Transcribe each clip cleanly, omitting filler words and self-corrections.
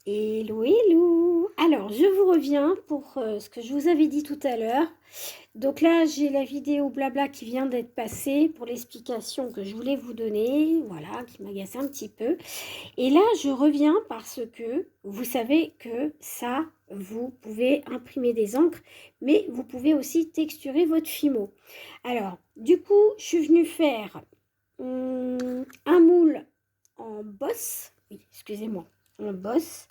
Hello, hello! Alors, je vous reviens pour ce que je vous avais dit tout à l'heure. Donc là, j'ai la vidéo blabla qui vient d'être passée pour l'explication que je voulais vous donner, voilà, qui m'agaçait un petit peu. Et là, je reviens parce que vous savez que ça, vous pouvez imprimer des encres, mais vous pouvez aussi texturer votre Fimo. Alors, du coup, je suis venue faire un moule en bosse, oui, excusez-moi, en bosse.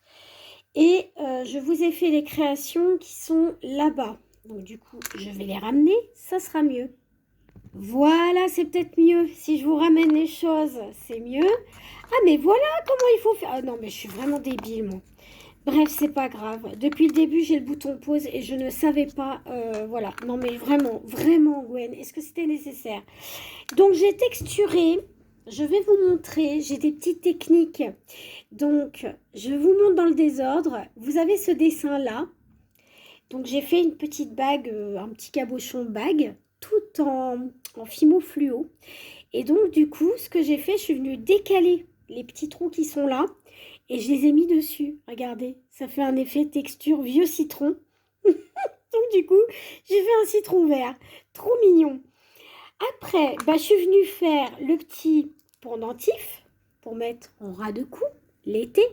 Et je vous ai fait les créations qui sont là-bas. Donc du coup, je vais les ramener, ça sera mieux. Voilà, c'est peut-être mieux. Si je vous ramène les choses, c'est mieux. Ah, mais voilà comment il faut faire. Ah non, mais je suis vraiment débile, moi. Bref, c'est pas grave. Depuis le début, j'ai le bouton pause et je ne savais pas. Voilà. Non, mais vraiment, vraiment, Gwen, est-ce que c'était nécessaire? Donc, j'ai texturé. Je vais vous montrer. J'ai des petites techniques. Donc, je vous montre dans le désordre. Vous avez ce dessin-là. Donc, j'ai fait une petite bague, un petit cabochon bague, tout en fimo fluo. Et donc, du coup, ce que j'ai fait, je suis venue décaler les petits trous qui sont là. Et je les ai mis dessus. Regardez, ça fait un effet texture vieux citron. Donc, du coup, j'ai fait un citron vert. Trop mignon. Après, bah, je suis venue faire le petit pendentif pour mettre en ras de cou l'été.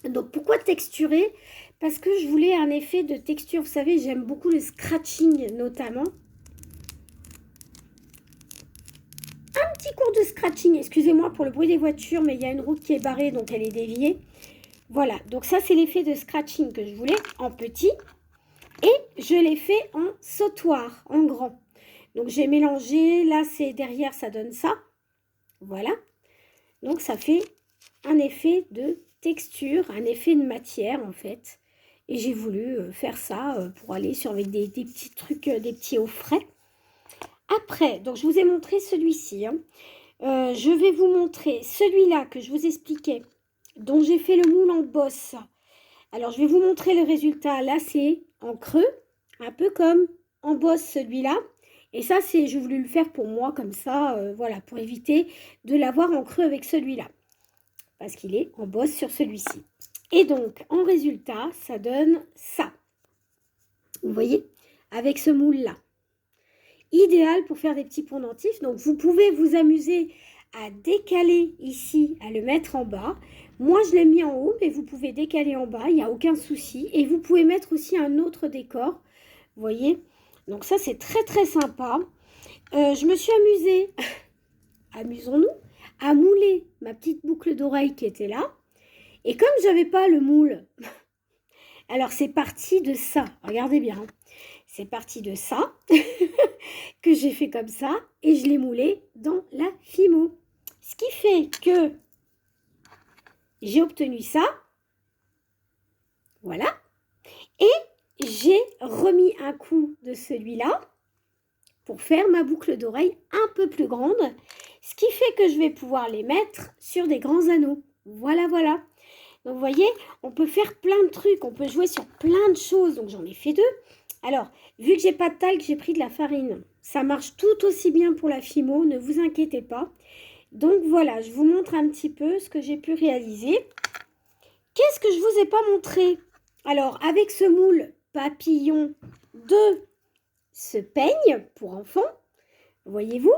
Donc pourquoi texturer? Parce que je voulais un effet de texture. Vous savez, j'aime beaucoup le scratching notamment. Un petit cours de scratching, excusez-moi pour le bruit des voitures, mais il y a une route qui est barrée, donc elle est déviée. Voilà, donc ça c'est l'effet de scratching que je voulais en petit. Et je l'ai fait en sautoir, en grand. Donc j'ai mélangé, là c'est derrière, ça donne ça. Voilà, donc ça fait un effet de texture, un effet de matière en fait. Et j'ai voulu faire ça pour aller sur avec des petits trucs, des petits hauts frais. Après, donc je vous ai montré celui-ci. Hein. Je vais vous montrer celui-là que je vous expliquais, dont j'ai fait le moule en bosse. Alors, je vais vous montrer le résultat. Là, c'est en creux, un peu comme en bosse celui-là. Et ça, c'est, j'ai voulu le faire pour moi comme ça, voilà, pour éviter de l'avoir en creux avec celui-là. Parce qu'il est en bosse sur celui-ci. Et donc, en résultat, ça donne ça. Vous voyez, avec ce moule-là. Idéal pour faire des petits pendentifs. Donc, vous pouvez vous amuser à décaler ici, à le mettre en bas. Moi, je l'ai mis en haut, mais vous pouvez décaler en bas, il n'y a aucun souci. Et vous pouvez mettre aussi un autre décor. Vous voyez? Donc ça, c'est très, très sympa. Je me suis amusée, amusons-nous, à mouler ma petite boucle d'oreille qui était là. Et comme je n'avais pas le moule, alors c'est parti de ça. Regardez bien. C'est parti de ça que j'ai fait comme ça et je l'ai moulé dans la Fimo. Ce qui fait que j'ai obtenu ça. Voilà. Et j'ai remis un coup de celui-là pour faire ma boucle d'oreille un peu plus grande. Ce qui fait que je vais pouvoir les mettre sur des grands anneaux. Voilà, voilà. Donc, vous voyez, on peut faire plein de trucs. On peut jouer sur plein de choses. Donc, j'en ai fait deux. Alors, vu que j'ai pas de talc, j'ai pris de la farine. Ça marche tout aussi bien pour la Fimo, ne vous inquiétez pas. Donc voilà, je vous montre un petit peu ce que j'ai pu réaliser. Qu'est-ce que je vous ai pas montré? Alors, avec ce moule papillon de ce peigne pour enfants, voyez-vous?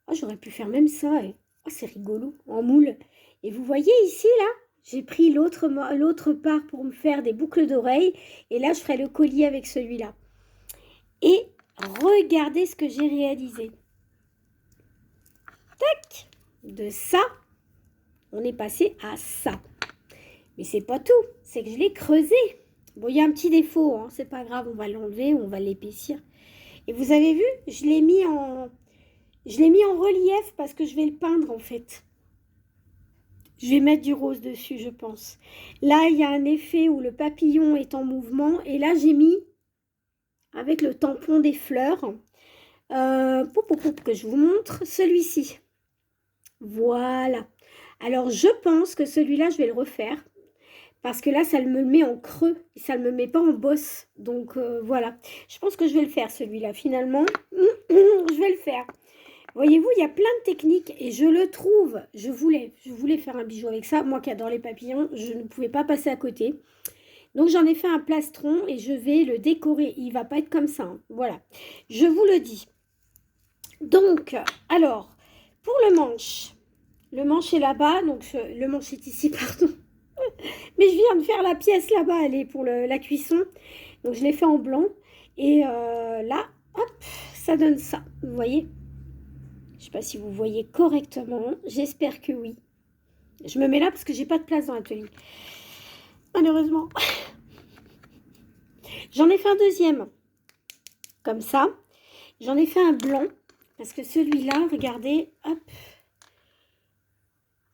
Oh, j'aurais pu faire même ça. Oh, c'est rigolo, en moule. Et vous voyez ici, là, j'ai pris l'autre part pour me faire des boucles d'oreilles. Et là, je ferai le collier avec celui-là. Et regardez ce que j'ai réalisé. Tac! De ça, on est passé à ça. Mais c'est pas tout, c'est que je l'ai creusé. Bon, il y a un petit défaut, hein, c'est pas grave, on va l'enlever, on va l'épaissir. Et vous avez vu, je l'ai mis en relief parce que je vais le peindre en fait. Je vais mettre du rose dessus, je pense. Là, il y a un effet où le papillon est en mouvement. Et là, j'ai mis, avec le tampon des fleurs, que je vous montre, celui-ci. Voilà. Alors, je pense que celui-là, je vais le refaire. Parce que là, ça me met en creux. Et ça ne me met pas en bosse. Donc, voilà. Je pense que je vais le faire, celui-là. Finalement, je vais le faire. Voyez-vous, il y a plein de techniques et je le trouve. Je voulais faire un bijou avec ça. Moi qui adore les papillons, je ne pouvais pas passer à côté. Donc j'en ai fait un plastron et je vais le décorer. Il va pas être comme ça, hein. Voilà, je vous le dis. Donc, alors, pour le manche est là-bas. Donc le manche est ici, pardon. Mais je viens de faire la pièce là-bas, elle est pour la cuisson. Donc je l'ai fait en blanc. Et là, hop, ça donne ça. Vous voyez? Je ne sais pas si vous voyez correctement. J'espère que oui. Je me mets là parce que j'ai pas de place dans l'atelier. Malheureusement. J'en ai fait un deuxième. Comme ça. J'en ai fait un blanc. Parce que celui-là, regardez, hop.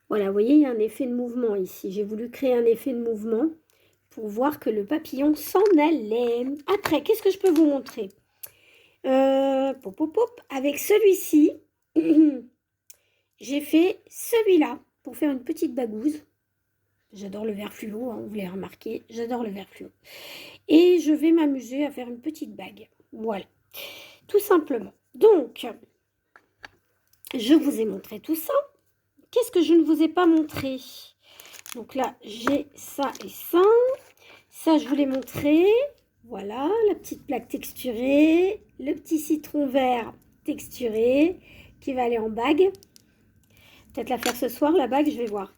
Voilà, vous voyez, il y a un effet de mouvement ici. J'ai voulu créer un effet de mouvement pour voir que le papillon s'en allait. Après, qu'est-ce que je peux vous montrer? Pop, pop, pop. Avec celui-ci, j'ai fait celui-là pour faire une petite bagouze. J'adore le vert fluo, hein, vous l'avez remarqué, j'adore le vert fluo. Et je vais m'amuser à faire une petite bague. Voilà, tout simplement. Donc, je vous ai montré tout ça. Qu'est-ce que je ne vous ai pas montré? Donc là, j'ai ça et ça. Ça, je vous l'ai montré. Voilà, la petite plaque texturée, le petit citron vert texturé qui va aller en bague. Peut-être la faire ce soir, la bague, je vais voir.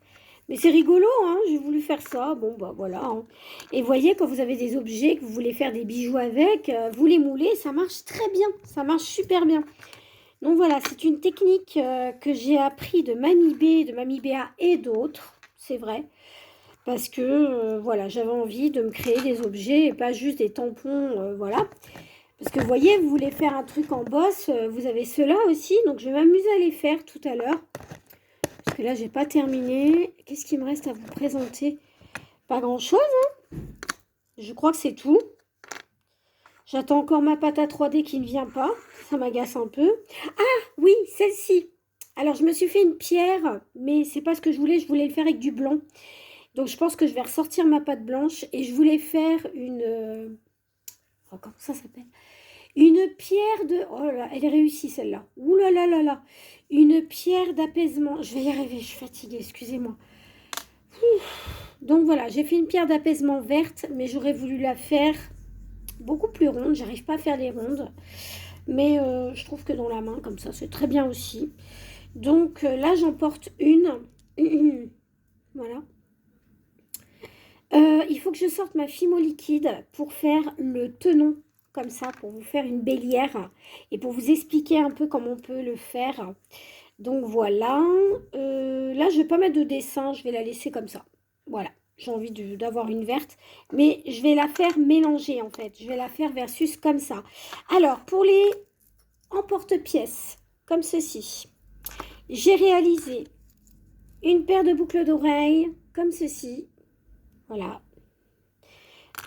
Mais c'est rigolo, hein, j'ai voulu faire ça. Bon, bah voilà. Hein. Et voyez, quand vous avez des objets, que vous voulez faire des bijoux avec, vous les moulez, ça marche très bien. Ça marche super bien. Donc voilà, c'est une technique que j'ai appris de Mamie B, de Mamie Béa et d'autres. C'est vrai. Parce que, voilà, j'avais envie de me créer des objets et pas juste des tampons, voilà. Parce que, vous voyez, vous voulez faire un truc en bosse, vous avez ceux-là aussi. Donc, je vais m'amuser à les faire tout à l'heure. Parce que là, j'ai pas terminé. Qu'est-ce qu'il me reste à vous présenter? Pas grand-chose, hein. Je crois que c'est tout. J'attends encore ma pâte à 3D qui ne vient pas. Ça m'agace un peu. Ah, oui, celle-ci. Alors, je me suis fait une pierre, mais c'est pas ce que je voulais. Je voulais le faire avec du blanc. Donc, je pense que je vais ressortir ma pâte blanche. Et je voulais faire une... Oh, comment ça s'appelle? Une pierre de... Oh là là, elle est réussie celle-là. Ouh là là là là. Une pierre d'apaisement. Je vais y arriver, je suis fatiguée, excusez-moi. Donc voilà, j'ai fait une pierre d'apaisement verte, mais j'aurais voulu la faire beaucoup plus ronde. J'arrive pas à faire les rondes. Mais je trouve que dans la main, comme ça, c'est très bien aussi. Donc là, j'en porte une. Voilà. Il faut que je sorte ma Fimo liquide pour faire le tenon, comme ça, pour vous faire une bélière et pour vous expliquer un peu comment on peut le faire. Donc voilà. Là, je vais pas mettre de dessin, je vais la laisser comme ça. Voilà. J'ai envie d'avoir une verte, mais je vais la faire mélanger en fait. Je vais la faire versus comme ça. Alors, pour les emporte-pièces, comme ceci, j'ai réalisé une paire de boucles d'oreilles, comme ceci. Voilà.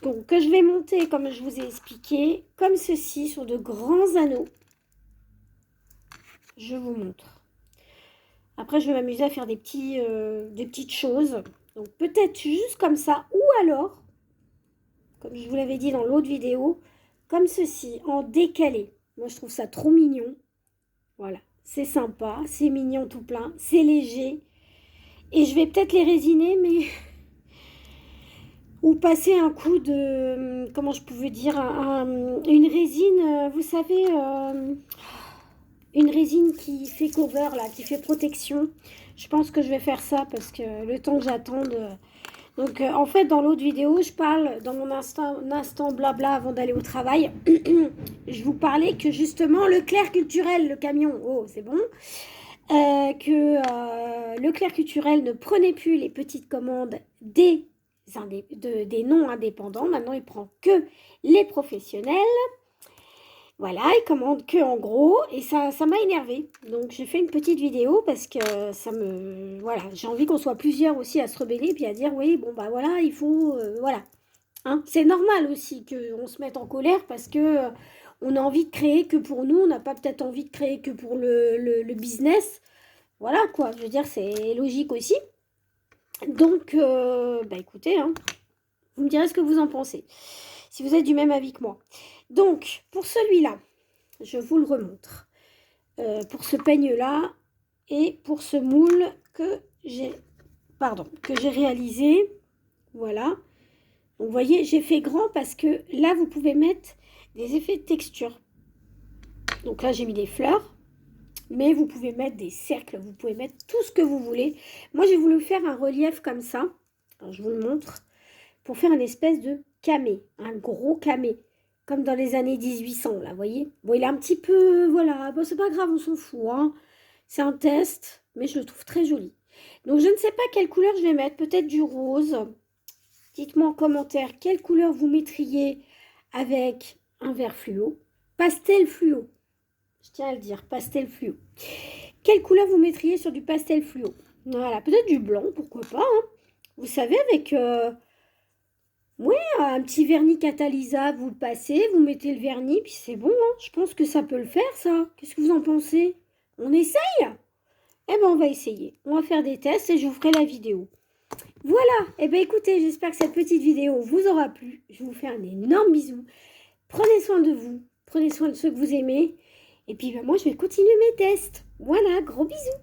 Donc, que je vais monter, comme je vous ai expliqué, comme ceci, sur de grands anneaux. Je vous montre. Après, je vais m'amuser à faire des petites choses. Donc, peut-être juste comme ça. Ou alors, comme je vous l'avais dit dans l'autre vidéo, comme ceci, en décalé. Moi, je trouve ça trop mignon. Voilà. C'est sympa, c'est mignon tout plein, c'est léger. Et je vais peut-être les résiner, mais... Ou passer un coup de... Comment je pouvais dire une résine, vous savez... une résine qui fait cover, là, qui fait protection. Je pense que je vais faire ça parce que le temps que j'attende... Donc, en fait, dans l'autre vidéo, je parle, dans mon instant blabla avant d'aller au travail, je vous parlais que justement, Leclerc Culturel, le camion, oh, c'est bon, que Leclerc Culturel ne prenait plus les petites commandes des non indépendants. Maintenant, il prend que les professionnels. Voilà, il commande que en gros, et ça m'a énervée. Donc j'ai fait une petite vidéo parce que ça me... Voilà, j'ai envie qu'on soit plusieurs aussi à se rebeller, puis à dire, oui, bon bah voilà, il faut... voilà. Hein, c'est normal aussi qu'on se mette en colère parce que on a envie de créer que pour nous, on n'a pas peut-être envie de créer que pour le business. Voilà quoi, je veux dire, c'est logique aussi. Donc, bah écoutez, hein, vous me direz ce que vous en pensez, si vous êtes du même avis que moi. Donc, pour celui-là, je vous le remontre. pour ce peigne-là et pour ce moule que j'ai réalisé. Voilà. Donc, vous voyez, j'ai fait grand parce que là, vous pouvez mettre des effets de texture. Donc là, j'ai mis des fleurs. Mais vous pouvez mettre des cercles, vous pouvez mettre tout ce que vous voulez. Moi, j'ai voulu faire un relief comme ça. Alors, je vous le montre. Pour faire une espèce de camé, un gros camé. Comme dans les années 1800, là, vous voyez. Bon, il est un petit peu, voilà. Bon, c'est pas grave, on s'en fout, hein. C'est un test, mais je le trouve très joli. Donc, je ne sais pas quelle couleur je vais mettre. Peut-être du rose. Dites-moi en commentaire quelle couleur vous mettriez avec un vert fluo. Pastel fluo. Je tiens à le dire, pastel fluo. Quelle couleur vous mettriez sur du pastel fluo? Voilà, peut-être du blanc, pourquoi pas. Hein. Vous savez, avec ouais, un petit vernis catalysable, vous le passez, vous mettez le vernis, puis c'est bon. Hein. Je pense que ça peut le faire, ça. Qu'est-ce que vous en pensez? On essaye? Eh bien, on va essayer. On va faire des tests et je vous ferai la vidéo. Voilà. Eh bien, écoutez, j'espère que cette petite vidéo vous aura plu. Je vous fais un énorme bisou. Prenez soin de vous. Prenez soin de ceux que vous aimez. Et puis, ben, moi, je vais continuer mes tests. Voilà, gros bisous.